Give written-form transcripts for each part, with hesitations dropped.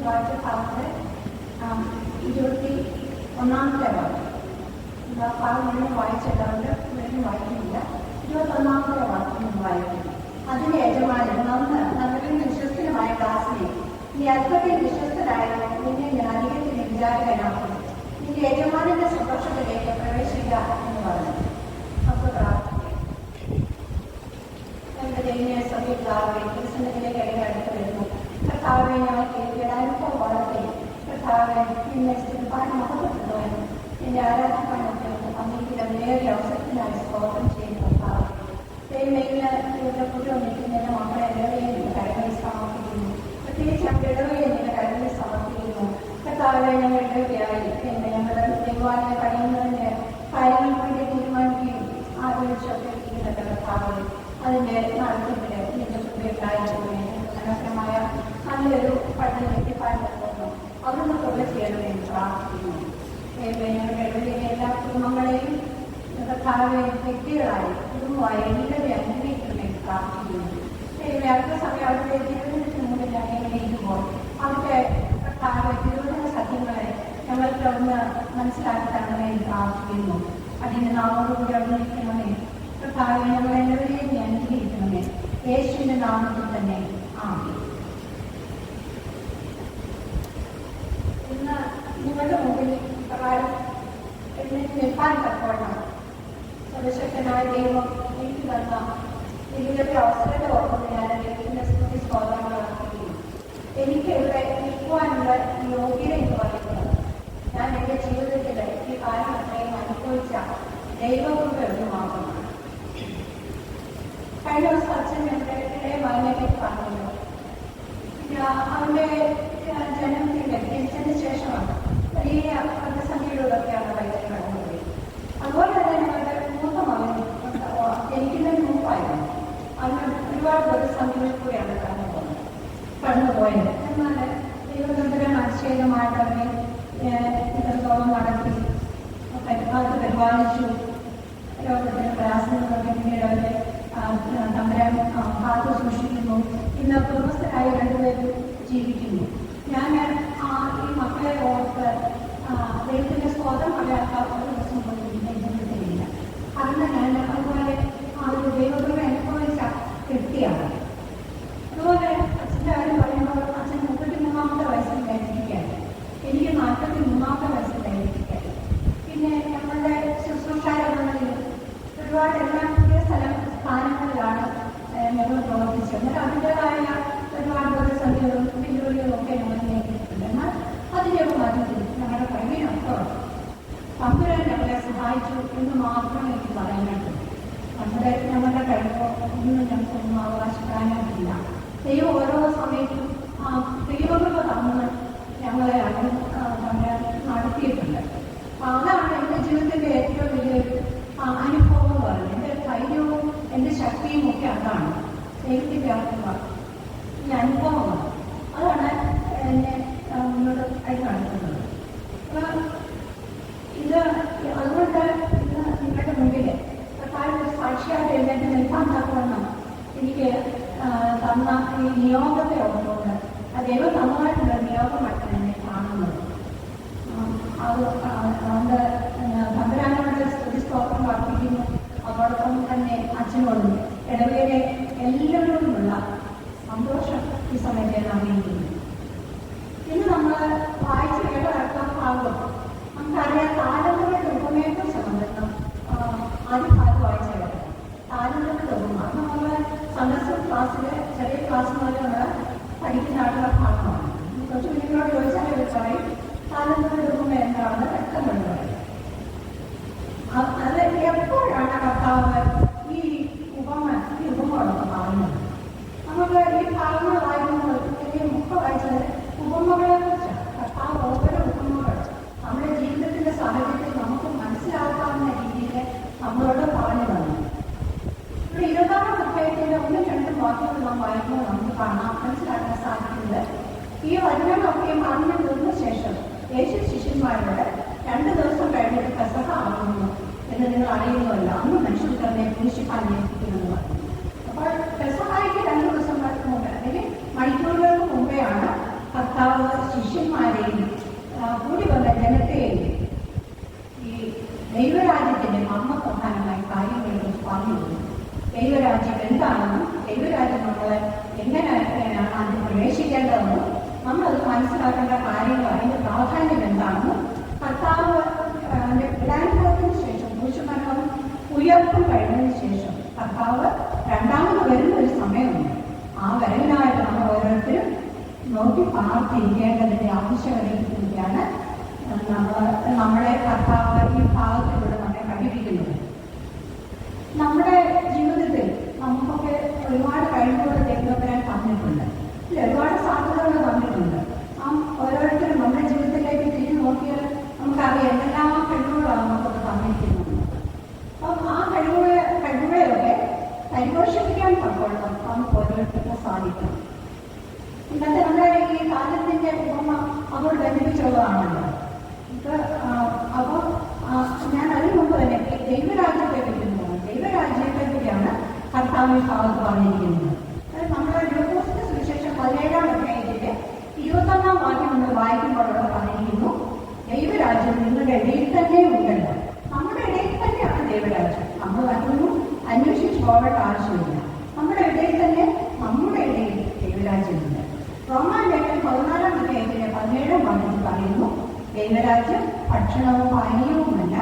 വായിച്ച ഭാഗത്ത് 21 വാക്യം ഭാഗം മുഴുവൻ വായിച്ചല്ലാണ്ട് മുഴുവൻ വായിക്കുന്നില്ല. 21 വാക്യം വായിക്കുന്നു. അതിന്റെ യജമാനൻ നമ്മളിൽ വിശ്വസ്തനുമായ ദാസനെ, നീ അല്പത്തിൽ വിശ്വസ്തരായാലും നിന്നെ ഞാൻ അധികത്തിന് വിചാരകനാക്കും, നിന്റെ യജമാനന്റെ സന്തോഷത്തിലേക്ക് പ്രവേശിക്കുക എന്ന് പറഞ്ഞു. നമുക്ക് പ്രാർത്ഥിക്കാം. എന്റെ ദൈവീയ സമയത്താവേ ദർശനത്തിലേക്ക് ഇടയിൽ അടുത്ത് വരുന്നു. കർത്താവെ, ഞങ്ങൾ കേൾക്കാനുഭവം വളർത്തി കർത്താവെ നിന്നെ സ്ഥിരപ്പാൻ മഹത്വപ്പെടുവാനും നിന്നെ ആരാധിക്കാനും അങ്ങേക്ക് അതിലേറെ അവസരത്തിനായി സ്തോത്രം ചെയ്യുന്ന കർത്താവ്. ദൈവമേഖല കുറ്റം നിൽക്കുന്നതിന്റെ മക്കളെ ഇടവയെ നിന്റെ കരങ്ങളിൽ സമർപ്പിക്കുന്നു. പ്രത്യേകിച്ച് ഞങ്ങളുടെ ഇടവയെ നിന്റെ കരങ്ങളിൽ സമർപ്പിക്കുന്നു. കർത്താവെ, ഞങ്ങൾ ഇടവയായി ഞങ്ങളുടെ ദൈവാലയം കഴിയുന്നതിന്റെ കാര്യങ്ങൾക്ക് വേണ്ടി തീരുമാനിക്കുകയും ആലോചിച്ചൊക്കെ ഇരിക്കുന്ന കർത്താവ് അതിന്റെ നടത്തുന്നതിന് നിന്റെ കൃപയുണ്ടായിരിക്കുകയും മനോഹരമായ നല്ലൊരു പഠനം എത്തിപ്പാൻ തന്നു. അതൊന്ന് തൊഴിൽ ചെയ്യണമെന്ന് പ്രാർത്ഥിക്കുന്നു. ഞങ്ങളുടെ ഇടവയിലെ എല്ലാ കുടുംബങ്ങളെയും കർത്താവെ വ്യക്തികളായി കുടുംബമായി എല്ലാവരെയും അനുഗ്രഹിക്കണമെന്ന് പ്രാർത്ഥിക്കുന്നു. അടുത്ത സമയം അവരുടെ ജീവിതത്തിന് മുമ്പിൽ അങ്ങനെ ഇരിക്കുമ്പോൾ അവരുടെ കർത്താവ് തിരുവചന സത്യങ്ങളെ ഞങ്ങൾക്ക് ഒന്ന് മനസ്സിലാക്കി തരണമെന്ന് പ്രാർത്ഥിക്കുന്നു. അതിന് നാമോടുകൂടി അഭിനയിക്കണമേ. കർത്താവെ, ഞങ്ങളെല്ലാവരെയും നീ അനുഗ്രഹിക്കണമേ. യേശുവിന്റെ നാമത്തിൽ തന്നെ ആമേൻ. ഇന്ന് നിങ്ങളുടെ മുമ്പിൽ പ്രകാരം എഴുന്നേറ്റ് നിൽക്കാൻ തക്കവണ്ണം സർവശക്തനായ ദൈവം എനിക്ക് തന്ന ഇതിലൊരു അവസരത്തെ ഓർമ്മ ഞാൻ ദൈവത്തിന്റെ സ്തുതി സ്തോത്രങ്ങൾ നടത്തുകയും എനിക്ക് ഇവിടെ നിൽക്കുവാനുള്ള യോഗ്യത എന്ന് പറയുന്നത് ഞാൻ എൻ്റെ ജീവിതത്തിൽ ഈ കാലം അത്രയും അനുഭവിച്ച ദൈവകൃപ മാത്രമാണ്. കഴിഞ്ഞ ദിവസം അച്ഛൻ എൻ്റെ ഇടയ മകനെപ്പറ്റി പറഞ്ഞല്ലോ. അവൻ്റെ ജനനത്തിൻ്റെ ജനിച്ചതിന് ശേഷമാണ് വലിയ പ്രതിസന്ധികളിലൂടെയൊക്കെയാണ് വൈദ്യുതി കടന്നുപോയി. അതുപോലെ തന്നെ ഞങ്ങളുടെ മൂത്ത മകൻ ജനിക്കുന്നതിന് മുമ്പായിരുന്നു. അതിന് ഒരുപാട് പ്രതിസന്ധികളിൽ കൂടെയാണ് കടന്നുപോയത്. എന്നാൽ ദൈവതന്ത്രം അതിശയമായിട്ട് അവനെ ഇത്രത്തോളം നടത്തി അത് പരിപാലിച്ചു. രോഗത്തിന് പ്രയാസങ്ങളൊക്കെ പിന്നീട് അവരെ തമ്പരാൻ കാത്തു സൂക്ഷിക്കുന്നു. ഇന്ന് കുടുംബസ്ഥരായി രണ്ടുപേരും ജീവിക്കുന്നു. ഞാൻ ഈ മക്കളെ ഓർത്ത് ദൈവത്തിന്റെ സ്തോത്രം പറയാത്ത ഒരു ദിവസം പോലും ജീവിതത്തിലില്ല. കാരണം ഞാൻ അതുപോലെ ഒരു ദൈവകൃപ അനുഭവിച്ച വ്യക്തിയാണ്. അതുപോലെ അച്ഛൻ്റെ കാര്യം പറയുമ്പോൾ അച്ഛൻ 33-ാമത്തെ വയസ്സിൽ കഴിഞ്ഞിരിക്കുകയാണ്. എനിക്ക് 43-ാമത്തെ വയസ്സിൽ കഴിഞ്ഞിരിക്കുകയാണ്. പിന്നെ ഞങ്ങളുടെ ശുശ്രൂഷാരംഗങ്ങളിൽ ഒരുപാട് എല്ലാം പുതിയ സ്ഥാനങ്ങളിലാണ് ഞങ്ങൾ പ്രവർത്തിച്ചത്. എന്നാൽ അതിൻ്റെതായ ഒരുപാട് പ്രതിസന്ധികളും വെല്ലുവിളികളും ഒക്കെ ഞങ്ങൾ നേരിട്ടിട്ടുണ്ട്. എന്നാൽ അതിൻ്റെയൊക്കെ മധ്യത്തിൽ ഞങ്ങളുടെ കഴിവിനപ്പുറം തമ്പുരാൻ ഞങ്ങളെ സഹായിച്ചു എന്ന് മാത്രമേ എനിക്ക് പറയാനായിട്ടുള്ളൂ. ഞങ്ങളുടെ കഴിവോ ഒന്നും ഞങ്ങൾക്കൊന്നും അവകാശപ്പെടാനായിട്ടില്ല. ദൈവം ഓരോ സമയത്തും ദൈവകൃപ തന്ന് ഞങ്ങളെ തമ്പുരാൻ നടത്തിയിട്ടുണ്ട്. അതാണ് എൻ്റെ ജീവിതത്തിൻ്റെ ഏറ്റവും വലിയൊരു അനുഭവം എന്ന് പറയുന്നത്. എൻ്റെ ധൈര്യവും എൻ്റെ ശക്തിയും ഒക്കെ അതാണ്. ദൈവത്തിൻ്റെ ഈ അനുഭവമാണ്. അതാണ് എന്നെ മുന്നോട്ട് ആയിട്ട് നടത്തുന്നത്. ഇത് അതുകൊണ്ട് ഇന്ന് നിങ്ങളുടെ മുമ്പിൽ ഒരു സാക്ഷിയായിട്ട് എഴുന്നേറ്റ് നിൽക്കാൻ തക്കവണ്ണം എനിക്ക് തന്ന ഈ നിയോഗത്തെ ഓർത്തുകൊണ്ട് ആ ദൈവം തന്നതായിട്ടുള്ള നിയോഗമായിട്ട് എന്നെ കാണുന്നത്. അതുകൊണ്ട് ഭദ്രാനോട് സ്തുതി സ്തോത്രം വർദ്ധിക്കുന്നു. അതോടൊപ്പം തന്നെ അച്ഛനോടും ഇടവേലെ എല്ലാവരോടുമുള്ള സന്തോഷം ഈ സമയത്ത് ഞാൻ അറിയിക്കുന്നു. ഇന്ന് നമ്മൾ വായിച്ച് കേട്ടടക്കം ഭാഗം നമുക്കറിയാം താരങ്ങളുടെ ഉപമയെക്കുറിച്ച് സംബന്ധിക്കണം. ആദ്യ ഭാഗം വായിച്ചു കേട്ടത് താരങ്ങളുടെ ഉപമ നമ്മൾ സന്ദർശന ക്ലാസ്സിൽ ചെറിയ ക്ലാസ് മുതൽ നമ്മൾ പഠിക്കുന്നതായിട്ടുള്ള ഭാഗമാണ്. കുറച്ച് കുഞ്ഞുങ്ങളോട് ചോദിച്ചാൽ ഇവർ പറയും താരങ്ങളുടെ ഉപമ എന്താണെന്ന് വ്യക്തമായി പറയും. അത് എപ്പോഴാണ് കർത്താവ് ഈ ഉപമകളൊക്കെ പറയുന്നത്? നമുക്ക് ഈ ഭാഗങ്ങൾ വായിക്കുമ്പോൾ മുഖ വായിച്ചത് ഉപമകളെ കുറിച്ചാണ്. കർത്താവ് ഓരോ ഉപമകൾ നമ്മുടെ ജീവിതത്തിന്റെ സാഹചര്യത്തിൽ നമുക്ക് മനസ്സിലാക്കാവുന്ന രീതിയിൽ നമ്മളോട് പറഞ്ഞു തന്നു. ഇവിടെ 20-ാം അധ്യായത്തിന്റെ 1-2 വാക്യങ്ങൾ നാം വായിക്കുമ്പോൾ നമുക്ക് മനസ്സിലാക്കാൻ സാധിക്കുന്നത് ഈ വചനങ്ങളൊക്കെ അറിഞ്ഞു തീർന്ന ശേഷം യേശു ശിഷ്യന്മാരോട് 2 ദിവസം കഴിഞ്ഞിട്ട് പെസഹ ആകുന്നു എന്ന് നിങ്ങൾ അറിയുന്നതല്ല, അന്ന് മനുഷ്യനെ ക്രൂശിപ്പാൻ ഏൽപ്പിക്കുമെന്ന് പറഞ്ഞു. അപ്പോൾ പെസഹായ്ക്ക് 2 ദിവസം മുമ്പ് അല്ലെങ്കിൽ മണിക്കൂറുകൾക്ക് മുമ്പെയാണ് കർത്താവ് കർത്താവ് ശിഷ്യന്മാരെയും കൂടി വന്ന ജനത്തെയും ഈ ദൈവരാജ്യത്തിന്റെ മർമ്മപ്രധാനമായ കാര്യങ്ങളെക്കുറിച്ച് പറഞ്ഞു. ദൈവരാജ്യം എന്താണെന്നും ദൈവരാജ്യം നമ്മൾ എങ്ങനെയാണ് അതിൽ പ്രവേശിക്കേണ്ടതെന്നും നമ്മളത് മനസ്സിലാക്കേണ്ട കാര്യങ്ങൾ, അതിന്റെ പ്രാധാന്യം എന്താണെന്നും കർത്താവ് വിടാനുഭവത്തിന് ശേഷം ക്രൂശുമരണവും ഉയർപ്പും കഴിഞ്ഞതിന് ശേഷം കർത്താവ് രണ്ടാമത് വരുന്ന ഒരു സമയമുണ്ട്. ആ വരവിനായിട്ട് നമ്മൾ ഓരോരുത്തരും നോക്കി പാർത്തിരിക്കേണ്ടതിന്റെ ആവശ്യകതയെക്കുറിച്ചാണ് നമ്മളെ കർത്താവ് ഈ ഭാഗത്തിലൂടെ നമ്മെ പഠിപ്പിക്കുന്നത്. നമ്മുടെ ജീവിതത്തിൽ നമുക്കൊക്കെ ഒരുപാട് കഴിവുകൾ ദൈവത്തിനായി തന്നിട്ടുണ്ട്, ഒരുപാട് സാധ്യതകൾ തന്നിട്ടുണ്ട്. ഓരോരുത്തരും നമ്മുടെ ജീവിതത്തിലേക്ക് തിരിഞ്ഞു നോക്കിയാൽ നമുക്കറിയാം എന്തെല്ലാം കഴിവുകളാണ് നമുക്കൊക്കെ തന്നിരിക്കുന്നത്. അപ്പം ആ കഴിവുകളെയൊക്കെ പരിപോഷിപ്പിക്കാൻ തക്കോളം നമുക്ക് ഓരോരുത്തർക്കും സാധിക്കും. ഇന്നത്തെ നമ്മുടെ ഈ കാലത്തിന്റെ ഉപമ അതോട് ബന്ധിപ്പിച്ചുള്ളതാണല്ലോ. അപ്പോൾ ഞാൻ അതിനു മുമ്പ് തന്നെ ദൈവരാജ്യത്തെ പറ്റുന്നത്, ദൈവരാജ്യത്തെ പറ്റിയാണ് കർത്താവ് ഭാഗത്ത് പറഞ്ഞിരിക്കുന്നത്. നമ്മുടെ ലൂക്കോസിന്റെ സുവിശേഷം 17-ാം അധ്യായത്തിന്റെ 21-ാം വാക്യം നമ്മൾ വായിക്കുമ്പോൾ അവിടെ പറഞ്ഞിരിക്കുന്നു, ദൈവരാജ്യം നിങ്ങളുടെ ഇടയിൽ തന്നെ ഉണ്ടല്ലോ. നമ്മുടെ ഇടയിൽ തന്നെയാണ് ദൈവരാജ്യം. നമ്മൾ മറ്റൊന്നും അന്വേഷിച്ച് പോകേണ്ട ആവശ്യമില്ല. നമ്മുടെ ഇടയിൽ തന്നെ, നമ്മുടെ ഇടയിൽ ദൈവരാജ്യമുണ്ട്. റോമാലേഖനം 14-ാം അധ്യായത്തിന്റെ 17-ാം വാക്യത്തിൽ പറയുന്നു, ദൈവരാജ്യം ഭക്ഷണവും പാനീയവുമല്ല,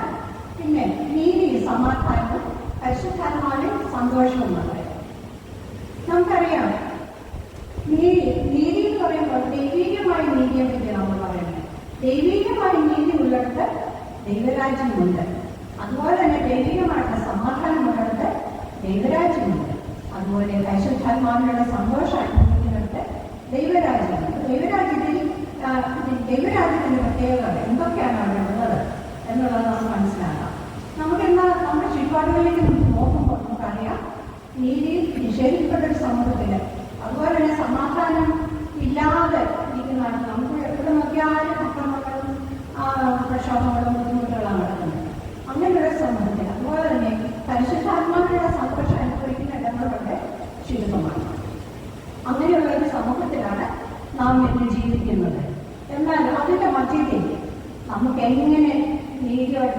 പിന്നെ നീതി, സമാധാനവും പരിശുദ്ധാത്മാവിൽ സന്തോഷവുമാണ്. നമുക്കറിയാം നീതി എന്ന് പറയുമ്പോൾ ദൈവികമായ നീതിയെ പറ്റി നമ്മൾ പറയുന്നത്. ദൈവികമായ നീതി ഉള്ളിടത്ത് ദൈവരാജ്യമുണ്ട്. അതുപോലെ തന്നെ ദൈവികമായിട്ടുള്ള സമാധാനമുള്ളിടത്ത് ദൈവരാജ്യമുണ്ട്. അതുപോലെ പരിശുദ്ധാത്മാവിനുള്ള സന്തോഷം അനുഭവിക്കുന്നിടത്ത് ദൈവരാജ്യമുണ്ട്. ദൈവരാജ്യത്തിന്റെ പ്രത്യേകത എന്തൊക്കെയാണ് അവിടെ ഉള്ളത് എന്നുള്ളത് നമുക്ക് മനസ്സിലാക്കാം. നമുക്കെന്നാൽ നമ്മുടെ ചുറ്റുപാടുകളിലേക്ക് നമുക്ക് നോക്കുമ്പോൾ നമുക്കറിയാം, നീതി നിഷേധിക്കപ്പെട്ട ഒരു സമൂഹത്തില്, അതുപോലെ തന്നെ സമാധാനം ഇല്ലാതെ ഇരിക്കുന്നതാണ്. നമുക്ക് എവിടെ നോക്കിയാലും അക്രമങ്ങളും പ്രക്ഷോഭങ്ങളും ബുദ്ധിമുട്ടുകളാണ് നടക്കുന്നത്. അങ്ങനെയുള്ള സമൂഹത്തിൽ അതുപോലെ തന്നെ പരിശുദ്ധാത്മാവിനുള്ള സന്തോഷം അനുഭവിക്കുന്ന ഇടങ്ങളുടെ ചുരുക്കമാണ്. അങ്ങനെയുള്ള ഒരു സമൂഹത്തിലാണ് നാം ഇന്ന് ജീവിക്കുന്നത്. എന്നാൽ അതിന്റെ മധ്യത്തിൽ നമുക്ക് എങ്ങനെ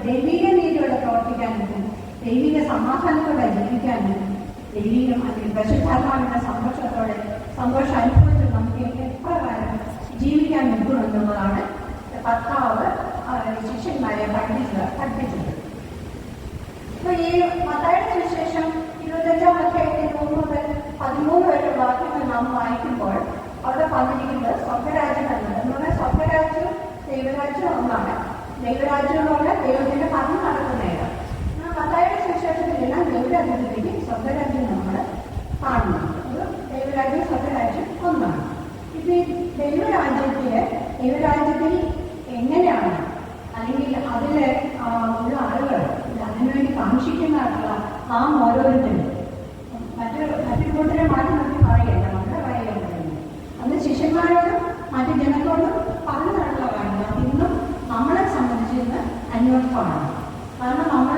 ദൈവിക നീതിയോടെ പ്രവർത്തിക്കാനും ദൈവിക സമാധാനത്തോടെ ജീവിക്കാനും ദൈവികം അല്ലെങ്കിൽ പരിശുദ്ധാത്മാവിന്റെ സന്തോഷം അനുഭവിച്ച് നമുക്ക് എപ്രകാരം ജീവിക്കാൻ നിൽക്കുമെന്നുള്ളതാണ് കർത്താവ് ശിഷ്യന്മാരെ പഠിപ്പിച്ചത്. അപ്പൊ ഈ മത്തായിയുടെ സുവിശേഷം 25-ാം അധ്യായത്തിൽ 1 മുതൽ 13 വരെ വാക്യങ്ങൾ നാം വായിക്കുമ്പോൾ അവിടെ പറഞ്ഞിരിക്കുന്നത് സ്വർഗരാജ്യം എന്നത് സ്വർഗരാജ്യവും ദൈവരാജ്യവും ഒന്നാണ്. ദൈവരാജ്യം എന്ന് പറഞ്ഞാൽ ദൈവത്തിന്റെ ഭരണം നടക്കുന്നതാണ്. മത്തായിയുടെ സുവിശേഷത്തിലെല്ലാം ദൈവരാജ്യത്തിലേക്ക് സ്വർഗരാജ്യം നമ്മൾ കാണുന്നുണ്ട്. ദൈവരാജ്യം സ്വർഗരാജ്യം ഒന്നാണ്. ഇപ്പൊ ഈ ദൈവരാജ്യത്തിൽ എങ്ങനെയാണ്, അല്ലെങ്കിൽ അതില് ഉള്ള ആളുകൾ അതിനുവേണ്ടി കാക്ഷിക്കുന്നതായിട്ടുള്ള നാം ഓരോരുത്തരും മറ്റൊരു കൂട്ടരെ മാറ്റി നിർത്തി പറയല്ല, നമ്മുടെ കാര്യങ്ങൾ അന്ന് ശിഷ്യന്മാരോടും മറ്റു ജനങ്ങളോടും പറഞ്ഞിട്ടുള്ള കാര്യങ്ങൾ ഇന്നും നമ്മളെ സംബന്ധിച്ച് ഇന്ന് അന്വേഷണമാണ്. കാരണം നമ്മൾ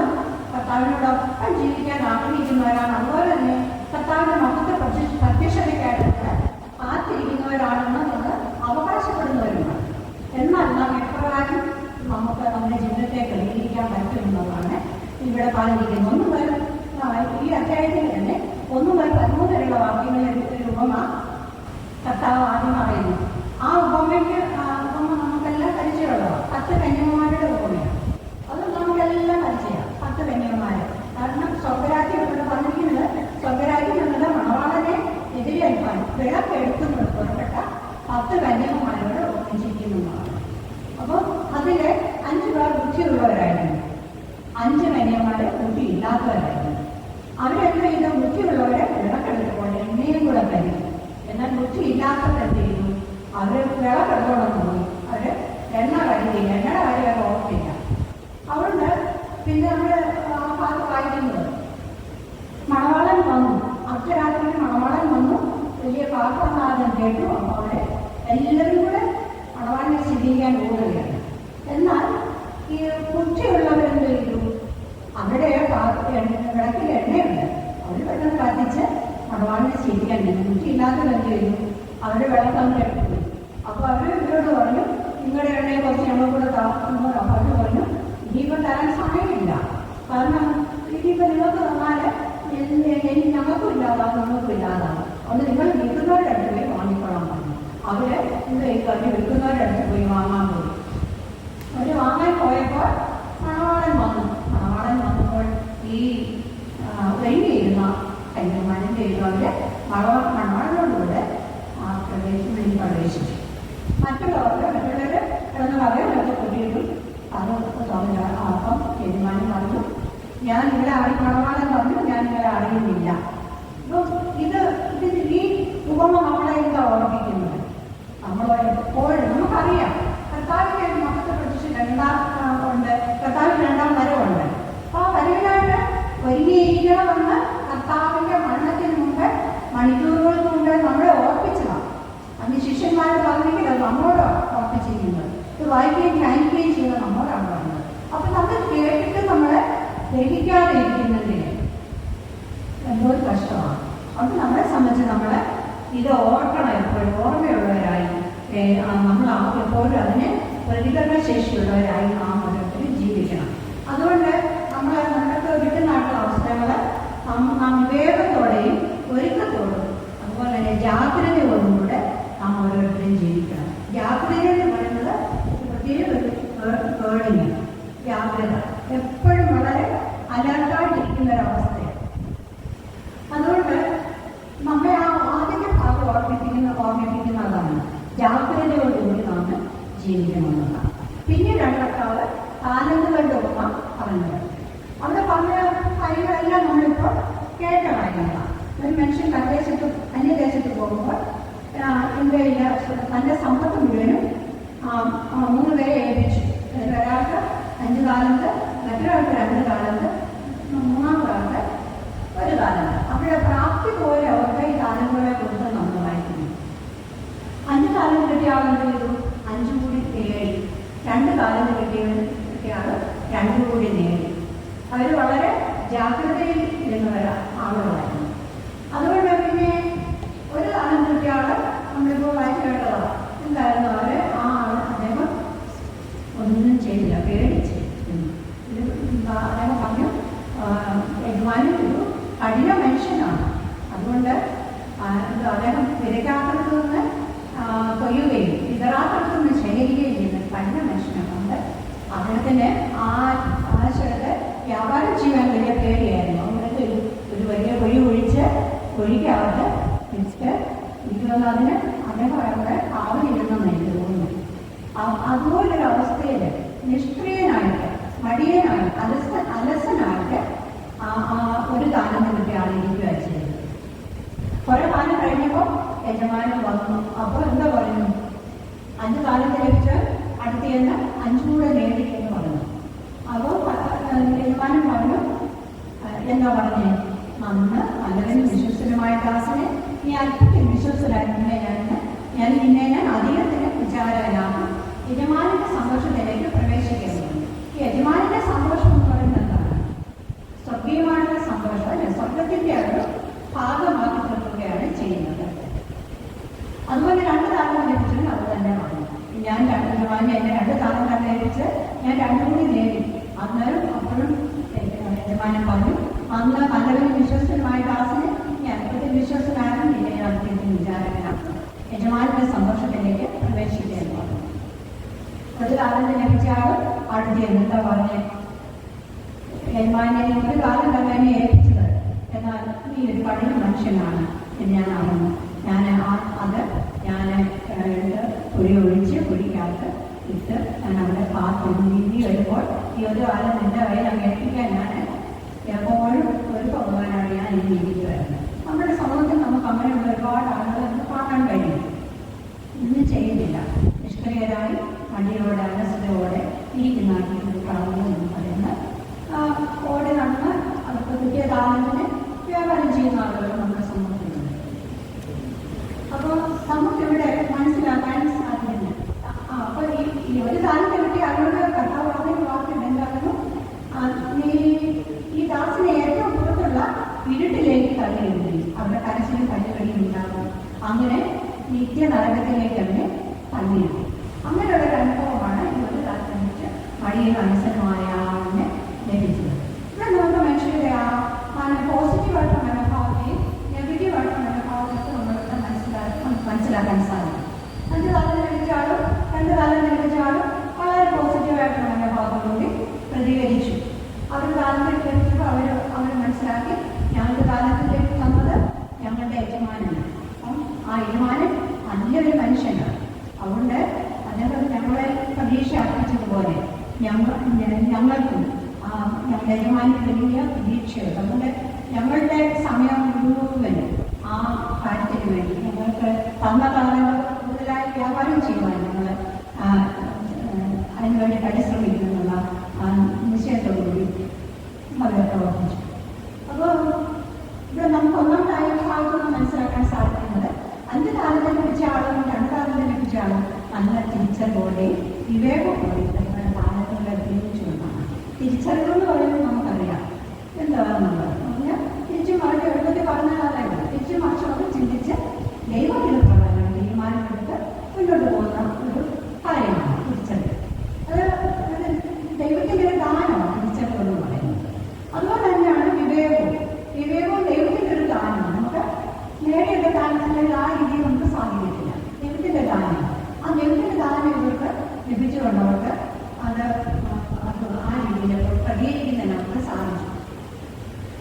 കർത്താവിനോടൊപ്പം ജീവിക്കാൻ ആഗ്രഹിക്കുന്നവരാണ്. അതുപോലെ തന്നെ കർത്താവിന്റെ മഹത്വ പ്രത്യക്ഷതയ്ക്കായിട്ട് കാത്തിരിക്കുന്നവരാണെന്ന് നമ്മൾ അവകാശപ്പെടുന്നവരുമാണ്. എന്നാൽ നാം എപ്രകാരം നമുക്ക് നമ്മുടെ ജീവിതത്തെ ക്രമീകരിക്കാൻ പറ്റുമെന്നതാണ് ഇവിടെ പറഞ്ഞിരിക്കുന്നത്. 1 മുതൽ ഈ അധ്യായത്തിൽ തന്നെ 1 മുതൽ 13 വരെയുള്ള വാക്യങ്ങളുടെ ഉപമ കർത്താവ് ആദ്യം പറയുന്നു. ആ ഉപമ നമുക്കെല്ലാം പരിചയമുള്ളതാണ്. 10 കന്യകമാരുടെ ഉപമയാണ്. അത് നമുക്കെല്ലാം പരിചയമാണ്. 10 കന്യകമാര്. കാരണം സ്വർഗരാജ്യം ഇവിടെ പറഞ്ഞിരിക്കുന്നത് സ്വർഗരാജ്യം എന്നത് മണവാളനെ എതിരേൽക്കാൻ വിളക്കെടുത്ത് പുറപ്പെട്ട 10 കന്യകമാരോട് ഒന്നിച്ചിരിക്കുന്നതാണ്. അപ്പോൾ അതില് 5 പേർ ബുദ്ധിയുള്ളവരായിരുന്നു, 5 കന്യകമാര് ബുദ്ധിയില്ലാത്തവരായിരുന്നു. അവരെന്ത് ചെയ്തു? ബുദ്ധിയുള്ളവരെ വിളക്കെടുത്തപ്പോൾ എണ്ണയും കൂടെ കഴിയും. എന്നാൽ ബുദ്ധിയില്ലാത്തവർ എന്ത് ചെയ്തു? അവര് വിളക്കെടുത്തോളം പോയി. അവര് എണ്ണ കഴിക്കില്ല, എണ്ണയുടെ കാര്യം ഓർത്തില്ല. അതുകൊണ്ട് പിന്നെ നമ്മള് ആ ഭാഗത്ത് വായിക്കുന്നത് മണവാളൻ വന്നു. അർദ്ധരാത്രിയിൽ മണവാളൻ വന്നു, വലിയ കാർപ്പനാഥൻ കേട്ടു. അപ്പോൾ അവിടെ എല്ലാവരും കൂടെ മണവാളിനെ സ്വീകരിക്കാൻ ഓടുകയാണ്. എന്നാൽ ഈ ബുദ്ധിയുള്ളവരെന്ത് ചെയ്തു? അവരുടെ വിളക്കിൽ എണ്ണയുണ്ട്, അവർ പെട്ടെന്ന് കത്തിച്ച് മണവാളിനെ സ്വീകരിക്കാൻ ബുദ്ധിയില്ലാത്തവരെന്ത് ചെയ്തു? അവരുടെ വിളക്കം എടുത്തു. അപ്പോൾ അവർ അവർ പറഞ്ഞു ഇനിയിപ്പോൾ തരാൻ സമയമില്ല, കാരണം ഇനിയിപ്പോൾ നിങ്ങൾക്ക് തന്നാൽ ഞങ്ങൾക്കും ഇല്ലാതാകും നിങ്ങൾക്കും ഇല്ലാതാകും, അത് നിങ്ങൾ വിൽക്കുന്നവരുടെ അടുത്ത് പോയി വാങ്ങിക്കൊള്ളാൻ പറഞ്ഞു. അവർ എന്ത് കഴിഞ്ഞ് വിൽക്കുന്നവരുടെ അടുത്ത് പോയി വാങ്ങാൻ പോയി. അവർ വാങ്ങാൻ പോയപ്പോൾ മണവാളൻ വന്നപ്പോൾ ഈ കഴിഞ്ഞിരുന്ന കന്യാകുമാരിൻ്റെ അവർ മണവാളനോടുകൂടെ ആ പ്രവേശിച്ചു. മറ്റുള്ളവർ കിടന്ന് പറയുന്നതൊക്കെ കൂട്ടിയിട്ടും അത് തോന്നില്ല. അപ്പം യജമാനൻ പറഞ്ഞു, ഞാൻ ഇവിടെ മണവാളൻ പറഞ്ഞു, ഞാൻ ഇവിടെ അറിയുന്നില്ല. ഇത് ഈ ഉപമ നമ്മളെ എന്താ ഓർമ്മിക്കുന്നത്? നമ്മൾ എപ്പോഴും നമുക്കറിയാം കർത്താവിനെ മഹത്വപ്പെടുത്തി ഉണ്ട്, കർത്താവിന് രണ്ടാം വരവുണ്ട്. അപ്പോൾ ആ വരവിനായിട്ട് വരികയില്ലെന്ന് കർത്താവിൻ്റെ മരണത്തിന് മുമ്പ് മണിക്കൂറുകൾക്ക് മുമ്പ് നമ്മളെ ഓർപ്പിച്ചതാണ്. അന്ന് ശിഷ്യന്മാർ പറഞ്ഞെങ്കിൽ അത് നമ്മളോട് ഓർപ്പിച്ചിരിക്കുന്നത്, ഇത് വായിക്കുകയും ധ്യാനിക്കുകയും ചെയ്യുന്നത് നമ്മളോടാണ് പറഞ്ഞത്. അപ്പം നമ്മൾ കേട്ടിട്ട് നമ്മൾ ഗ്രഹിക്കാതെ ഇരിക്കുന്നതിന് എന്തോ ഒരു കഷ്ടമാണ്. അത് നമ്മളെ സംബന്ധിച്ച് നമ്മൾ ഇത് ഓർക്കണം, എപ്പോഴും ഓർമ്മയുള്ളവരായി നമ്മൾ എപ്പോഴും അതിന് പ്രതികരണ ശേഷിയുള്ളവരായി നാം ഓരോരുത്തരും ജീവിക്കണം. അതുകൊണ്ട് നമ്മൾക്ക് കിട്ടുന്നായിട്ടുള്ള അവസരങ്ങൾ നാം വിവേകത്തോടെയും ഒരുക്കത്തോടും അതുപോലെ തന്നെ ജാഗ്രതയോടും കൂടെ നാം ഓരോരുത്തരും ജീവിക്കണം. ജാഗ്രത എന്ന് പറയുന്നത് പ്രത്യേക ഒരു കേളിങ്, ജാഗ്രത എപ്പോഴും വളരെ അലർട്ടായിട്ടിരിക്കുന്ന ഒരവസ്ഥയാണ്. അതുകൊണ്ട് നമ്മെ ആ ആദ്യത്തെ ഭാഗം ഓർമ്മിപ്പിക്കുന്നതാണ് ജാഗ്രതയോടുകൂടി നാം ജീവിക്കണമെന്നതാണ്. പിന്നെ രണ്ടാമത് താലന്തുകളുടെ ഉപമ പറഞ്ഞത്. അവിടെ പറഞ്ഞ കാര്യങ്ങളെല്ലാം നമ്മളിപ്പോൾ കേട്ട കാര്യങ്ങളാണ്. ഒരു മനുഷ്യൻ അന്യദേശത്ത് പോകുമ്പോൾ ഇന്ത്യയിലെ തൻ്റെ സമ്പത്ത് മുഴുവനും 3 പേരെ ഏൽപ്പിച്ചു. ഒരാൾക്ക് 5 കാലത്ത്, മറ്റൊരാൾക്ക് 2 കാലത്ത്, മൂന്നാമതൊരാൾക്ക് 1 കാലത്ത്. അവിടെ പ്രാപ്തി പോലെ അവർക്ക് ഈ കാലങ്ങളെ കുറിച്ച് നമ്മൾ വായിക്കുന്നു. 5 കാലം കിട്ടിയ ആളെന്ത് ചെയ്തു? 5 കൂടി നേടി. 2 കാലം കിട്ടിയ ആൾ 2 കൂടി നേടി. അവർ വളരെ ജാഗ്രതയിൽ ഇരുന്നവർ ആളുകളായിരുന്നു. അതുകൊണ്ട് പിന്നെ 1 കാലം കിട്ടിയ ആൾ നമ്മളിപ്പോൾ വായിച്ചു കേട്ടതാണ്. എന്തായിരുന്നു? അദ്ദേഹം ഒന്നും ചെയ്തില്ല, പേടിച്ച്. അദ്ദേഹം പറഞ്ഞു, യജമാനൻ ഒരു കഠിന മനുഷ്യനാണ്, അതുകൊണ്ട് അദ്ദേഹം വിതയ്ക്കാത്തടത്ത് നിന്ന് കൊയ്യുകയും വിതറാത്തടത്ത് നിന്ന് ശേഖരിക്കുകയും ചെയ്യുന്ന കഠിന മനുഷ്യനുണ്ട്. അദ്ദേഹത്തിന് ആ സ്ഥലത്ത് വ്യാപാരം ചെയ്യാൻ വലിയ പേടിയായിരുന്നു. അതുകൊണ്ട് ഒരു വലിയ കുഴി ഒഴിക്കാതെ വെച്ചിട്ട് എനിക്കൊന്ന് അതിന് അദ്ദേഹം അവിടെ കാവലിരുന്നെന്ന് എനിക്ക് തോന്നുന്നു. അതുപോലൊരു അവസ്ഥയിൽ നിഷ്ക്രിയനായിട്ട്, മടിയനായിട്ട്, അലസനായിട്ട് 1 കാലം കിട്ടിയ ആളിരിക്കുക ചെയ്തത്. കുറെ കാലം കഴിഞ്ഞപ്പോൾ യജമാനൻ വന്നു. അപ്പോൾ എന്താ പറയുന്നു? 5 കാലത്ത് ലഭിച്ച് അടുത്ത് 5 കൂടെ നേടി എന്ന് പറഞ്ഞു. അപ്പോൾ യജമാനൻ പറഞ്ഞു, എന്താ പറഞ്ഞേ? നല്ലവനും വിശ്വസ്തനുമായ ദാസനെ, നീ അല്പത്തിൽ വിശ്വസ്തനായിരുന്നെ ഞാൻ നിന്നെ അധികത്തിന് വിചാരകനാകും. യജമാനന്റെ സന്തോഷത്തിലേക്ക് പ്രവേശിക്കുന്നത്. ഈ യജമാനന്റെ സന്തോഷം എന്ന് പറയുന്നത് എന്താണ്? സ്വർഗീയമായിട്ടുള്ള സന്തോഷം അല്ലെ? സ്വർഗത്തിന്റെ ഒരു ഭാഗമാക്കി തീർക്കുകയാണ് ചെയ്യുന്നത്. അതുപോലെ 2 കാലം ലഭിച്ചത് അത് തന്നെ പറഞ്ഞു. ഞാൻ യജമാനെ എന്നെ 2 കാലം ലഭിച്ച് ഞാൻ 2 കൂടി നേടി. അന്നേരം അപ്പോഴും യജമാനൻ പറഞ്ഞു, അന്ന് നല്ലവനും വിശ്വസ്തനുമായ ദാസന് ഞാൻ അല്പത്തിൽ വിശ്വസ്തനാകും, നിന്നെ ഞാൻ അല്പത്തിൽ വിചാരകനാകും. യജമാനന്റെ സന്തോഷത്തിലേക്ക് പ്രവേശിക്കുകയെന്ന് പറഞ്ഞു. 1 കാലം ലഭിച്ച ആൾ അടുത്ത് എന്താ പറഞ്ഞേ? യജമാനെ 1 കാലം തന്നെ എന്നെ ഏൽപ്പിച്ചത്, എന്നാൽ നീ ഒരു കഠിന മനുഷ്യനാണ് എന്ന് ഞാൻ അറിഞ്ഞു. കുഴി കുഴിക്കകത്ത് ഇട്ട് ഞാൻ അവിടെ കാത്തിരുന്നു. നീ വരുമ്പോൾ ഈ 1 കാലം നിന്റെ കയ്യിൽ അങ്ങ് ഏൽപ്പിക്കാൻ ഞാൻ എപ്പോഴും ഒരു ഭഗവാനാണ് ഞാൻ ഇനി ഇരിക്കുമായിരുന്നു. നമ്മുടെ സമൂഹത്തിൽ നമുക്ക് അങ്ങനെയുള്ള ഒരുപാട് ആളുകൾ നമുക്ക് കാണാൻ കഴിയും. ഇന്ന് ചെയ്യുന്നില്ല, നിഷ്ക്രിയരായി മടിയോടെ അലസതയോടെ ഇരിക്കുന്ന കാണുന്നു എന്ന് പറയുന്നത് ഓടി നടന്ന് അവർക്ക് കിട്ടിയ താലന്തിന് വ്യാപാരം ചെയ്യുന്ന ആളുകൾ നമ്മുടെ സമൂഹത്തിലുണ്ട്. അപ്പോൾ നമുക്കിവിടെ മനസ്സിലാക്കാൻ സാധിക്കുന്നു. അപ്പോൾ ഈ 1 കാലത്ത് കിട്ടിയ ആളുകളുടെ കഥാപാത്രത്തിന് വാക്കുണ്ട്. എന്താണെന്നു? ഈ ദാസിനെ ഏറ്റവും പുറത്തുള്ള ഇരുട്ടിലേക്ക് തള്ളിയിടുകയും അവരുടെ കരച്ചിലും കല്ലുകളിയും ഉണ്ടാകും. അങ്ങനെ നിത്യ നരകത്തിലേക്ക് അവനെ തള്ളിയിടും. അങ്ങനെയുള്ള ഒരു അനുഭവമാണ് ഈ 1 കാലത്ത് ഞങ്ങളുടെ സമയം മുഴുവൻ ആ കാര്യത്തിന് വേണ്ടി ഞങ്ങൾക്ക് തന്ന കാലങ്ങൾ കൂടുതലായി വ്യാപാരം ചെയ്യുവാൻ ഞങ്ങൾ അതിനുവേണ്ടി പരിശ്രമിക്കുന്നുള്ള നിശ്ചയത്തോടുകൂടി വളരെ പ്രവർത്തിച്ചു. അപ്പോൾ ഇവിടെ നമുക്ക് ഒന്നാമതായി ഭാഗത്തുനിന്ന് മനസ്സിലാക്കാൻ സാധിക്കുന്നത് 5 താലന്ത് ലഭിച്ച ആളും 2 താലന്ത് ലഭിച്ച ആളും നല്ല തിരിച്ചറിവോടെ വിവേകത്തോടെ തങ്ങളുടെ താലന്തുകളെ ഉപയോഗിച്ചുകൊണ്ടാണ്. തിരിച്ചറിവെന്ന് പറയുന്നത് നമുക്കറിയാം എന്താണെന്നുള്ളത്. പറഞ്ഞാൽ തിരിച്ചു മറിച്ച് എളുപ്പത്തിൽ പറഞ്ഞാലല്ല, തിരിച്ചു മറിച്ച് അത് ചിന്തിച്ച് ദൈവത്തിന് പ്രകാരം തീരുമാനമെടുത്ത് മുന്നോട്ട് പോകുന്ന ഒരു കാര്യമാണ് തിരിച്ചറിവ്. അത് ദൈവത്തിൻ്റെ ഒരു ദാനമാണ് തിരിച്ചറിവെന്ന് പറയുന്നത്. അതുപോലെ തന്നെയാണ് വിവേകവും ദൈവത്തിൻ്റെ ഒരു ദാനമാണ്. നമുക്ക് നേടിയെടുത്ത ദാനത്തിൻ്റെ ആ രീതിയിൽ നമുക്ക് സാധിക്കത്തില്ല. ദൈവത്തിൻ്റെ ദാനം, ആ ദൈവത്തിൻ്റെ ദാനം ഇവർക്ക് ലഭിച്ചുകൊണ്ടവർക്ക് അത് ആ രീതിയിൽ പ്രതികരിക്കുന്നതിന് നമുക്ക് സാധിച്ചു.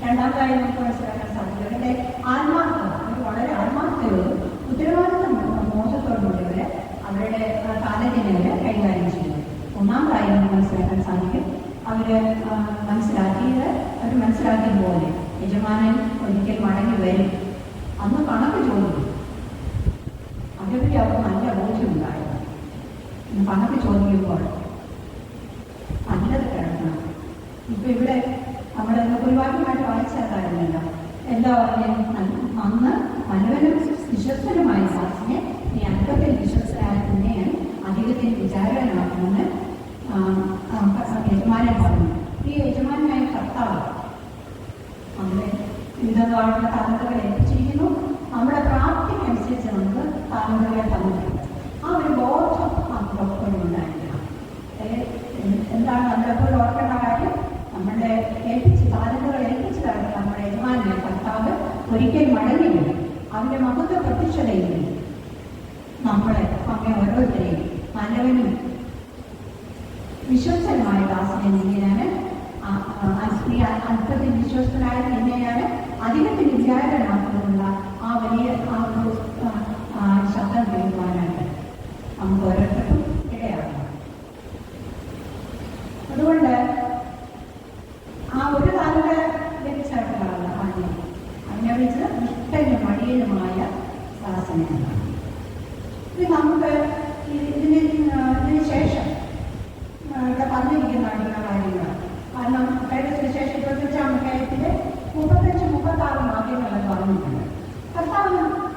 രണ്ടാമതായി നമുക്ക് മനസ്സിലാക്കാൻ സാധിക്കും അവരുടെ ആത്മാർത്ഥത. അവർ വളരെ ആത്മാർത്ഥതയോടും ഉത്തരവാദിത്വം ബോധത്തോടുകൂടി അവരുടെ താലന്തിനെ കൈകാര്യം ചെയ്തു. ഒന്നാമതായി നമുക്ക് മനസ്സിലാക്കാൻ സാധിക്കും അവർ മനസ്സിലാക്കിയതുപോലെ യജമാനൻ ഒരിക്കൽ മടങ്ങി വരും. അന്ന് കണക്ക് ചോദിക്കും. അതേപറ്റി അവർക്ക് നല്ല ബോധ്യമുണ്ടായിരുന്നു. കണക്ക് ചോദിക്കുമ്പോൾ നല്ലത് കിടക്കണം. ഇപ്പം ഇവിടെ നമ്മുടെ ഒരുപാടുമായിട്ട് വായിച്ചതായിരുന്നല്ലോ. എല്ലാവരുടെയും അന്ന് നല്ലവനും വിശ്വസ്തനുമായ ദാസനെ നീ അല്പത്തിൽ വിശ്വസ്തനായ തന്നെ അധികത്തിൽ വിചാരകനാക്കുമെന്ന് യജമാനൻ പറഞ്ഞു. ഈ യജമാനായ കർത്താവ് നമ്മുടെ വിവിധമായിട്ടുള്ള താലന്തുകൾ ഏൽപ്പിച്ചിരിക്കുന്നു. നമ്മുടെ പ്രാപ്തിക്കനുസരിച്ച് നമുക്ക് താലന്തുകളെ തന്നിട്ടുണ്ട്. ആ ഒരു ബോധം നമുക്ക് എപ്പോഴും ഉണ്ടായിരിക്കണം. എന്താണ് നമ്മളെപ്പോഴും ഓർക്കേണ്ട കാര്യം? നമ്മുടെ താലന്തുകൾ ഏൽപ്പിച്ചു തരണം നമ്മുടെ യജമാനായ കർത്താവ് ഒരിക്കൽ മടങ്ങി വരും. അവൻ്റെ മഹത്വ പ്രത്യക്ഷതയിൽ നമ്മളെ അങ്ങനെ ഓരോരുത്തരെയും നല്ലവനും വിശ്വസ്തനുമായ ദാസനെ നിന്നെയാണ് അല്പത്തിൽ വിശ്വസ്തനായ നിന്നെയാണ് അധികത്തിൽ വിചാരനാക്കുന്നതിനുള്ള ആ വലിയ ഒരു ശബ്ദം കേൾക്കുവാനായിട്ട് നമുക്ക് ഓരോരുത്തർക്കും ഇടയാകണം. അതുകൊണ്ട് ആ ഒരു താലന്ത് ലഭിച്ചിട്ടുള്ള അതിനെ വിളിച്ചത് ദുഷ്ടനും മടിയനുമായ ദാസനെയാണ്. ഇത് നമുക്ക് ഇതിന് ശേഷം ഇവിടെ പറഞ്ഞിരിക്കുന്നതായിട്ടുള്ള കാര്യങ്ങൾ. കാരണം സുവിശേഷം 25-ാം അധ്യായത്തിലെ 35-36 വാക്യങ്ങളെ പറഞ്ഞിട്ടുണ്ട്. കർത്താവ്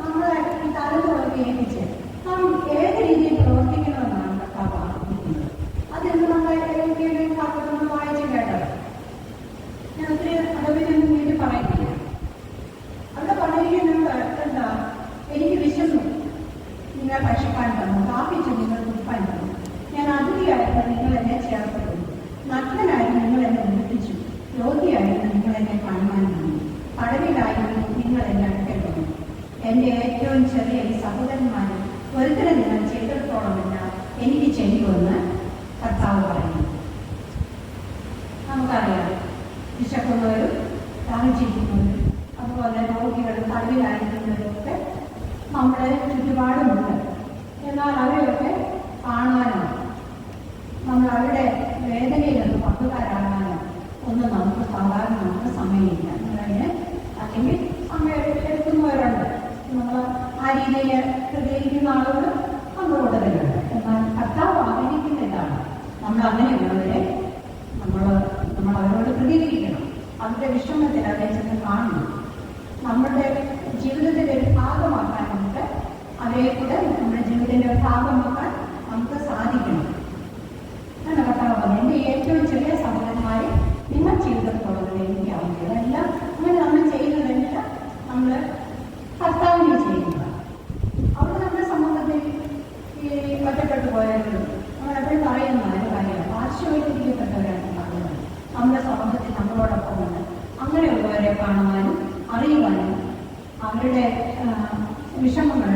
നമ്മളെ ഈ താലന്തുകളൊക്കെ ഏൽപ്പിച്ച് നാം ഏത് രീതിയിൽ പ്രവർത്തിക്കണമെന്നാണ് കർത്താവ് ആഗ്രഹിക്കുന്നത്. അതെന്ന് നമ്മളെ ഏതെങ്കിലും കാലത്ത് വായിച്ചു കേട്ടത്. ഞാൻ ഒത്തിരി അളവിനൊന്നും വേണ്ടി പറയുന്നില്ല. അവിടെ പറഞ്ഞിരിക്കുന്നത് എന്താ? എനിക്ക് വിശന്നു, നിങ്ങൾ ഭക്ഷിക്കാൻ തന്നു, ദാഹിച്ചു നിങ്ങൾ കുടിപ്പാൻ തന്നു, ഞാൻ അതിഥിയായിരുന്നു നിങ്ങൾ എന്നെ ചേർപ്പെട്ടു, നഗ്നനായിരുന്നു നിങ്ങൾ എന്നെ ഉടുപ്പിച്ചു, രോഗിയായിരുന്നു നിങ്ങൾ എന്നെ കാണുവാൻ തന്നു, തടവിലായിരുന്നു നിങ്ങൾ എന്നെ അടുക്കൽ വന്നു. എൻ്റെ ഏറ്റവും ചെറിയ ഈ സഹോദരന്മാരിൽ ഒരുത്തരം നിങ്ങൾ ചെയ്തിടത്തോളമല്ല എനിക്ക് ചെയ്യുമെന്ന് കർത്താവ് പറയുന്നു. നമുക്കറിയാം, വിശക്കുന്നവരും ദാഹിച്ചിരിക്കുന്നവരും അതുപോലെ രോഗികളും തടവിലായിരിക്കുന്നവരൊക്കെ നമ്മുടെ ചുറ്റുപാടുമുണ്ട്. എന്നാൽ അവരെയൊക്കെ കാണാനോ നമ്മൾ അവരുടെ വേദനയിലൊന്ന് പങ്കുകാരാകാനോ ഒന്നും നമുക്ക് സാധാരണ സമയമില്ല. അതിന് അല്ലെങ്കിൽ സമയം എടുക്കുന്നവരുണ്ട്. നമ്മൾ ആ രീതിയിൽ പ്രതികരിക്കുന്ന ആളുകൾ നമ്മുടെ കൂട്ടത്തിലുണ്ട്. എന്നാൽ കർത്താവ് ആഗ്രഹിക്കുന്ന ഇതാണ്, നമ്മൾ അങ്ങനെയുള്ളവരെ നമ്മൾ അവരോട് പ്രതികരിക്കണം. അവരുടെ വിഷമത്തിൽ അവരെ ചെന്ന് കാണണം. നമ്മുടെ ജീവിതത്തിൻ്റെ ഒരു ഭാഗമാക്കാൻ നമുക്ക് അവരെ കൂടെ നമ്മുടെ ജീവിതത്തിൻ്റെ ഒരു ഭാഗമാക്കാൻ നമുക്ക് സാധിക്കണം. അങ്ങനെ കർത്താവ് പറഞ്ഞു, എൻ്റെ ഏറ്റവും ചെറിയ സഹോദരന്മാരെ നിങ്ങൾ ചെയ്തിടത്തോളം എനിക്ക് ആവശ്യം. അതെല്ലാം അങ്ങനെ നമ്മൾ ചെയ്യുന്നതെല്ലാം നമ്മൾ കർത്താവിനെ ചെയ്യുന്നതാണ്. അവിടെ നമ്മുടെ സമൂഹത്തിൽ ഈ ഒറ്റപ്പെട്ടു പോയവരും നമ്മളെപ്പോഴും പറയുന്ന ഒരു കാര്യമാണ്, പാർശ്വവൽക്കരിക്കപ്പെട്ടവരാണ് പറയുന്നത്. നമ്മുടെ സമൂഹത്തിൽ നമ്മളോടൊപ്പം ഉണ്ട്. അങ്ങനെയുള്ളവരെ കാണുവാനും അറിയുവാനും അവരുടെ വിഷമങ്ങൾ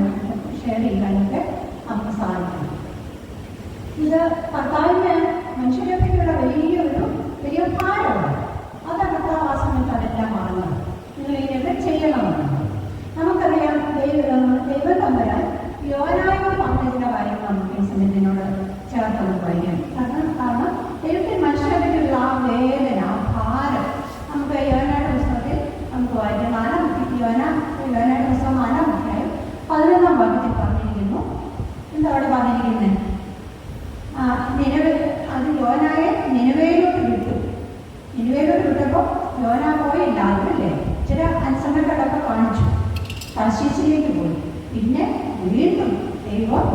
ഷെയർ ചെയ്യാനൊക്കെ നമുക്ക് സാധിക്കണം. ഇത് കർത്താവിന് മനുഷ്യരെ പറ്റിയുള്ള വലിയ ഭാരമാണ്. അതാണ് കർത്താവ് ആ സമയത്ത് അതെല്ലാം മാറുന്നത്. നിങ്ങൾ ഇതൊക്കെ ചെയ്യണമെന്നാണ്. നമുക്കറിയാം, ദൈവം തമ്പുരാൻ യോനായോട് പറഞ്ഞതിൻ്റെ കാര്യങ്ങൾ നമുക്ക് ഈ സമയത്തിനോട് ചേർത്ത് പറയാം. കാരണം ദൈവത്തിൽ മനുഷ്യരെ പറ്റിയുള്ള ആ വേദന, ആ ഭാരം നമുക്ക് യോനായുടെ പുസ്തകത്തിൽ നമുക്ക് താർശീശിലേക്ക് പോയി. പിന്നെ വീണ്ടും ദൈവം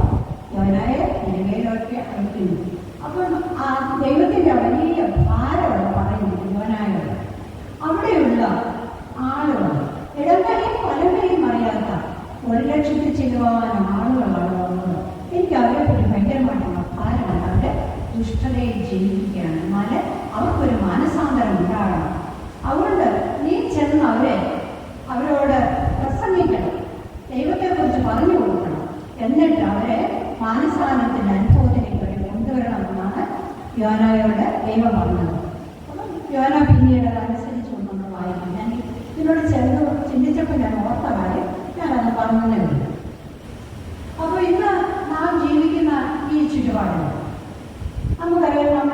യോനായെ നിനവയിലേക്ക് അയക്കുന്നു. അപ്പം ആ ദൈവത്തിൻ്റെ വലിയ ഭാരമാണ് പറയുന്നത് യോനായോട്. അവിടെയുള്ള ആളുകൾ ഇടംകൈയും വലംകൈയും അറിയാത്ത 1,00,000 ചിലവാനും ആളുകളാണ് വന്നത്. എനിക്ക് അവരെപ്പറ്റി ഭയങ്കരമായിട്ടുള്ള ഭാരമാണ്. അവരുടെ ദുഷ്ടതയിൽ ജീവിക്കുകയാണ്. എന്നാൽ അവർക്കൊരു മാനസാന്തരം ഉണ്ടാകണം. അതുകൊണ്ട് നീ ചെന്ന് അവരോട് പ്രസംഗിക്കണം, ദൈവത്തെക്കുറിച്ച് പറഞ്ഞു കൊടുക്കണം. എന്നിട്ട് അവരെ മാനസാന്തരത്തിൻ്റെ അനുഭവത്തിലേക്ക് വരെ കൊണ്ടുവരണമെന്നാണ് യോനായോട് ദൈവം പറഞ്ഞത്. അപ്പം യോന പിന്നീട് അതനുസരിച്ച് നമ്മൾ വായിക്കും. ഞാൻ ഇതിനോട് ചേർന്ന് ചിന്തിച്ചപ്പോൾ ഞാൻ ഓർത്ത കാര്യം ഞാനത് പറഞ്ഞതേ ഉള്ളൂ. അപ്പോൾ ഇന്ന് നാം ജീവിക്കുന്ന ഈ ചുറ്റുപാടുകൾ നമുക്കറിയാം.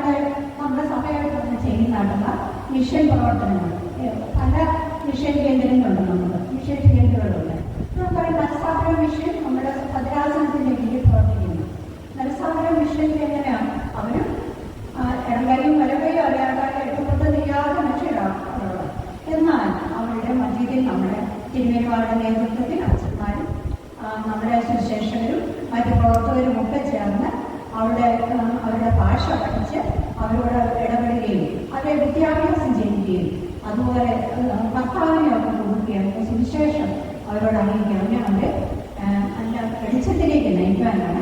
നമ്മുടെ സഭയായിട്ട് തന്നെ ചെയ്യുന്നതായിട്ടുള്ള മിഷൻ പ്രവർത്തനങ്ങൾ, പല മിഷൻ കേന്ദ്രങ്ങളുണ്ട്. നമുക്ക് മിഷൻ കേന്ദ്രങ്ങളുണ്ട്. നമുക്കറിയാം നരസാപുര മിഷൻ നമ്മുടെ ഭദ്രാസനത്തിൻ്റെ കീഴിൽ പ്രവർത്തിക്കുന്നു. നരസാപുര മിഷനിൽ എങ്ങനെയാണ് അവരും ഇടംകൈയും വലകൈയും അറിയാതെ എട്ടുപൊട്ട് ചെയ്യാതെ മനുഷ്യരാണ്. എന്നാൽ അവരുടെ മധ്യത്തിൽ നമ്മുടെ തിരുമേനിമാരുടെ നേതൃത്വത്തിൽ അച്ഛന്മാരും നമ്മുടെ സുശേഷകരും മറ്റു പ്രവർത്തകരും ഒക്കെ ചേർന്ന് അവരുടെ ഭാഷ പഠിച്ച് അവരോട് ഇടപെടുകയും അവരെ വിദ്യാഭ്യാസം ചെയ്യുകയും അതുപോലെ കർത്താവിനെയൊക്കെ കൊടുക്കുകയും സുവിശേഷം അവരോട് അറിയിക്കുക. അങ്ങനെ അവരെ നല്ല വെളിച്ചത്തിലേക്ക് നയിക്കാനാണ്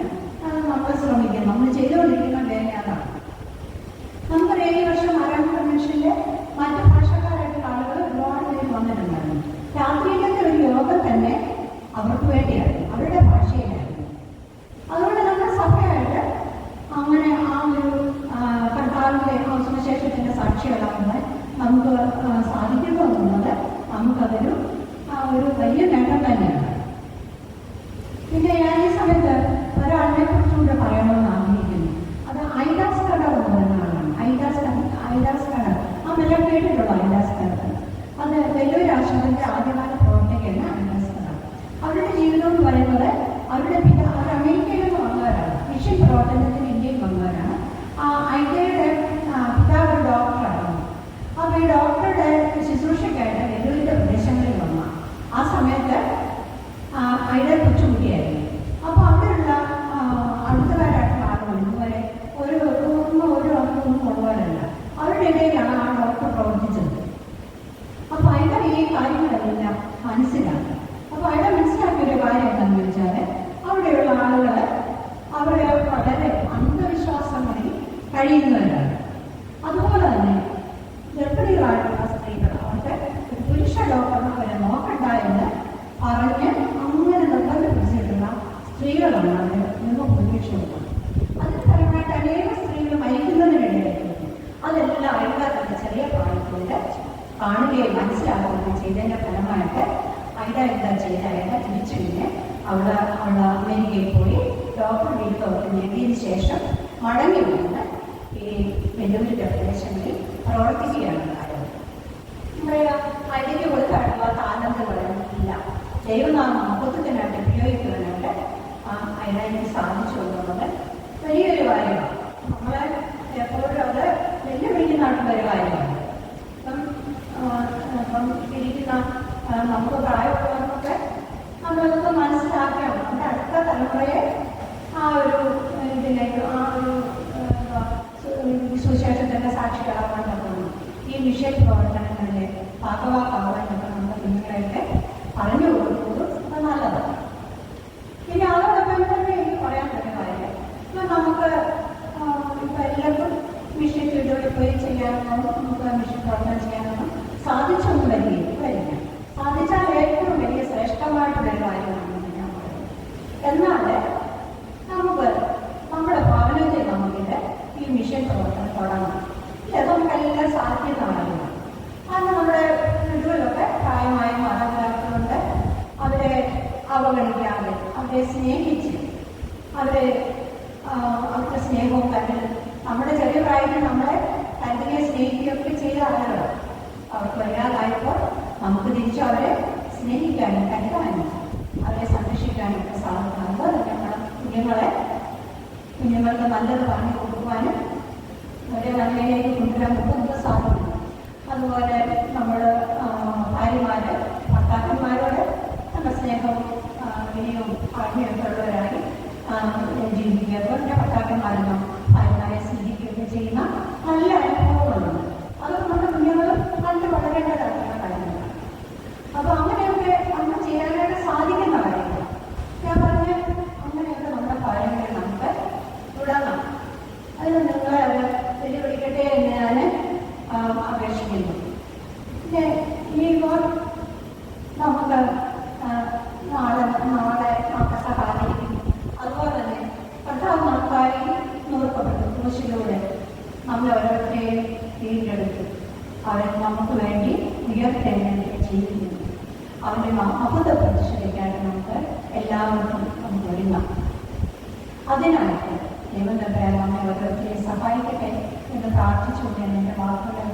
നമ്മൾ ശ്രമിക്കുന്നത്. നമ്മൾ ചെയ്തുകൊണ്ടിരിക്കുന്ന വേല അതാണ്. നമുക്കറിയാം ഈ വർഷം ആരാധന കൺവെൻഷനിൽ മറ്റു ഭാഷക്കാരായിട്ടുള്ള ആളുകൾ ഒരുപാട് പേര് വന്നിട്ടുണ്ടായിരുന്നു. രാത്രിയിലത്തെ ഒരു യോഗം തന്നെ അവർക്ക് വേണ്ടിയാണ്, അവരുടെ ഭാഷയിലായിരുന്നു. അതുകൊണ്ട് നമ്മുടെ സഭയായിട്ട് അങ്ങനെ ആ ഒരു കർത്താവിൻ്റെ സുവിശേഷത്തിൻ്റെ സാക്ഷികളാകുമ്പോൾ നമുക്ക് സാധിക്കുന്നു എന്നുള്ളത് നമുക്കതൊരു ഒരു വലിയ നേട്ടം തന്നെയാണ്. പിന്നെ ഞാൻ ഈ സമയത്ത് ഒരാളിനെ കുറിച്ചുകൂടെ പറയണമെന്ന് ആഗ്രഹിക്കുന്നു. അത് ഐഡാസ് കടർ എന്ന് പറയുന്ന ആളാണ്. ഐഡാസ് കടർ എല്ലാം കേട്ടിട്ടുള്ള ഐഡാസ് കടർ. അത് വലിയൊരു ആശ്രമത്തിൻ്റെ ആദ്യകാല പ്രവർത്തകയാണ് ഐഡാസ് കടർ. അവരുടെ ജീവിതം എന്ന് പറയുന്നത് അവരുടെ അവർ അമേരിക്കയിൽ നിന്ന് വന്നവരാണ്. മിഷൻ പ്രവർത്തനത്തിന് ഇന്ത്യയിൽ വന്നവരാണ്. ഐഡയുടെ പിതാവ് ഒരു ഡോക്ടറാണ്. അപ്പോൾ ഈ ഡോക്ടറുടെ ശുശ്രൂഷയ്ക്കായിട്ട് വെല്ലുവിളിയുടെ പ്രദേശങ്ങളിൽ വന്ന ആ സമയത്ത് ഐഡ കൊച്ചുകുട്ടിയായിരുന്നു. അപ്പോൾ അവിടെയുള്ള അടുത്തവരായിട്ടുള്ള ആളുകൾ ഇതുവരെ ഒരു അർത്ഥമൊന്നും ഉള്ളവരല്ല. അവരുടെ ഇടയിലാണ് ആ ഡോക്ടർ പ്രവർത്തിച്ചത്. അപ്പോൾ ഐഡ ഈ കാര്യങ്ങളെല്ലാം മനസ്സിലാക്കി. അപ്പോൾ ഐഡ മനസ്സിലാക്കിയൊരു കാര്യം എന്താണെന്ന് വെച്ചാൽ അവിടെയുള്ള ആളുകൾ അവരെ വളരെ അന്ധവിശ്വാസങ്ങളിൽ കഴിയുന്നവരാണ്. അതുപോലെ തന്നെ ഗർഭിണികളായിട്ടുള്ള സ്ത്രീകൾ അവർക്ക് പുരുഷ ഡോക്ടറിനെ വരെ നോക്കണ്ട എന്ന് പറഞ്ഞ് അങ്ങനെ നിർബന്ധിപ്പിച്ചിട്ടുള്ള സ്ത്രീകളാണ് അവർ നിന്ന് ഉപേക്ഷിക്കുന്നത്. അതിന് ഫലമായിട്ട് അനേക സ്ത്രീകൾ മരിക്കുന്നതിനിടയിലായിരുന്നു. അതെല്ലാം ഐഡ ചെറിയ പ്രായത്തിൽ കാണുകയും മനസ്സിലാക്കുകയും ചെയ്തതിൻ്റെ ഫലമായിട്ട് ഐഡ എന്താ ചെയ്ത തിരിച്ചു പിന്നെ അവിടെ അമേരിക്കയിൽ പോയി ഡോക്ടർ വീട്ടിലോട്ട് നേടിയതിന് ശേഷം മടങ്ങി വന്ന് ഈ വെല്ലുവിളിയുടെ പ്രദേശങ്ങളിൽ പ്രവർത്തിക്കുകയാണ് ഉണ്ടായത്. നമ്മുടെ ഐഡയ്ക്ക് കൊടുക്കാനുള്ള താലന്തുകളൊന്നും ഇല്ല. ദൈവനാമ മഹത്വത്തിനായിട്ട് ഉപയോഗിക്കുവാനായിട്ട് ഐഡയ്ക്ക് സാധിച്ചു എന്നുള്ളത് വലിയൊരു കാര്യമാണ്. നമ്മളെ എപ്പോഴും അത് വെല്ലുവിളിക്കുന്നായിട്ടുള്ള ഒരു കാര്യമാണ്. ഇപ്പം ഇരിക്കുന്ന നമുക്ക് പ്രായമുള്ളവർക്കൊക്കെ നമ്മളൊക്കെ മനസ്സിലാക്കണം. നമ്മുടെ അടുത്ത തലമുറയെ ആ ഒരു ഇതിലേക്ക് ആ ഒരു സുവിശേഷത്തിൻ്റെ സാക്ഷികളാവാൻ പറ്റുന്നു. ഈ മിഷൻ പ്രവർത്തനങ്ങളിലെ ഭാഗവാക്കാവാൻ പറ്റും നമ്മുടെ കുഞ്ഞുങ്ങളെയൊക്കെ പറഞ്ഞു കൊടുക്കുന്നത് അത് നല്ലതാണ്. ഇനി അതോടൊപ്പം തന്നെ എനിക്ക് പറയാൻ പറ്റുന്ന കാര്യം ഇപ്പം നമുക്ക് ഇപ്പം എല്ലാവർക്കും മിഷൻ വീടുകളിൽ പോയി ചെയ്യാനോ നമുക്ക് മിഷൻ പ്രവർത്തനം ചെയ്യാനോ സാധിച്ചൊന്നും വരില്ല. സാധിച്ചാൽ ഏറ്റവും വലിയ ശ്രേഷ്ഠമായിട്ടുള്ളൊരു കാര്യമാണ് ഞാൻ പറയുന്നത്. എന്നാൽ നമുക്ക് നമ്മുടെ ഭവനത്തിൽ നമുക്കിത് ഈ മിഷൻ പ്രവർത്തനം തുടങ്ങണം. ഇത് നമുക്കെല്ലാം സാധിക്കുന്നതാണ്. കാരണം നമ്മുടെ വീടുകളിലൊക്കെ പ്രായമായ മാതാപിതാക്കളുണ്ട്. അവരെ അവഗണിക്കാതെ അവരെ സ്നേഹിച്ച് അവരുടെ സ്നേഹവും കരുതലും നമ്മുടെ ചെറിയ പ്രായത്തിൽ നമ്മളെ കരുതിനെ സ്നേഹിക്കുകയൊക്കെ ചെയ്ത ആളുകളാണ്. അവർക്ക് വയ്യാതായപ്പോൾ നമുക്ക് തിരിച്ചു അവരെ സ്നേഹിക്കാനും കരുതാനും അവരെ സംരക്ഷിക്കാനും ഒക്കെ സാധിക്കും. അതുപോലെ നമ്മുടെ കുഞ്ഞുങ്ങൾക്ക് നല്ലത് പറഞ്ഞു കൊടുക്കുവാനും അവരെ നന്മയിലേക്ക് കൊണ്ടുവരാൻ നമുക്ക് സാധിക്കും. അതുപോലെ നമ്മൾ ഭാര്യമാര് ഭർത്താക്കന്മാരോട് നല്ല സ്നേഹം സ്നേഹവും വിനയവും ആജ്ഞയൊക്കെ ഉള്ളവരായി ജീവിക്കുക. അവരുടെ ഭർത്താക്കന്മാരെന്നും ആരുമായ സ്വീകരിക്കുകയൊക്കെ ചെയ്യുന്ന നല്ല അനുഭവങ്ങളുണ്ട്. അത് നമ്മുടെ കുഞ്ഞുങ്ങളും കണ്ട് വളരേണ്ടതായിട്ടുള്ള കാര്യങ്ങളാണ്. അപ്പോൾ അങ്ങനെയൊക്കെ നമുക്ക് ചെയ്യാനായിട്ട് സാധിക്കുന്ന കാര്യങ്ങൾ ഞാൻ പറഞ്ഞ് അങ്ങനെയൊക്കെ നമ്മുടെ കാര്യങ്ങൾ നമുക്ക് തുടങ്ങാം. അതിന് നിങ്ങളെ അവർ വെല്ലുവിളിക്കട്ടെ എന്ന് ഞാൻ അപേക്ഷിക്കുന്നു. പിന്നെ ഇനിയിപ്പോൾ നമുക്ക് നാളെ നമുക്ക് സഹായിക്കും. അതുപോലെ തന്നെ കർത്താവ് നമുക്കായി നോക്കപ്പെട്ടു ക്രൂശിലൂടെ നമ്മൾ ഓരോരുത്തരെയും വീണ്ടെടുത്തു. അവൻ നമുക്ക് വേണ്ടി ഉയർത്തെഴുന്നേറ്റ് ജീവിക്കുന്നു. അവൻ്റെ മഹത്വം പരിശോധിക്കാതെ നമുക്ക് എല്ലാവർക്കും നമുക്ക് ഒരുങ്ങാം. അതിനായിട്ട് ദൈവം നമ്മെ ഓരോരുത്തരെയും സഹായിക്കട്ടെ എന്ന് പ്രാർത്ഥിച്ചുകൊണ്ട് എൻ്റെ വാക്കുകളെ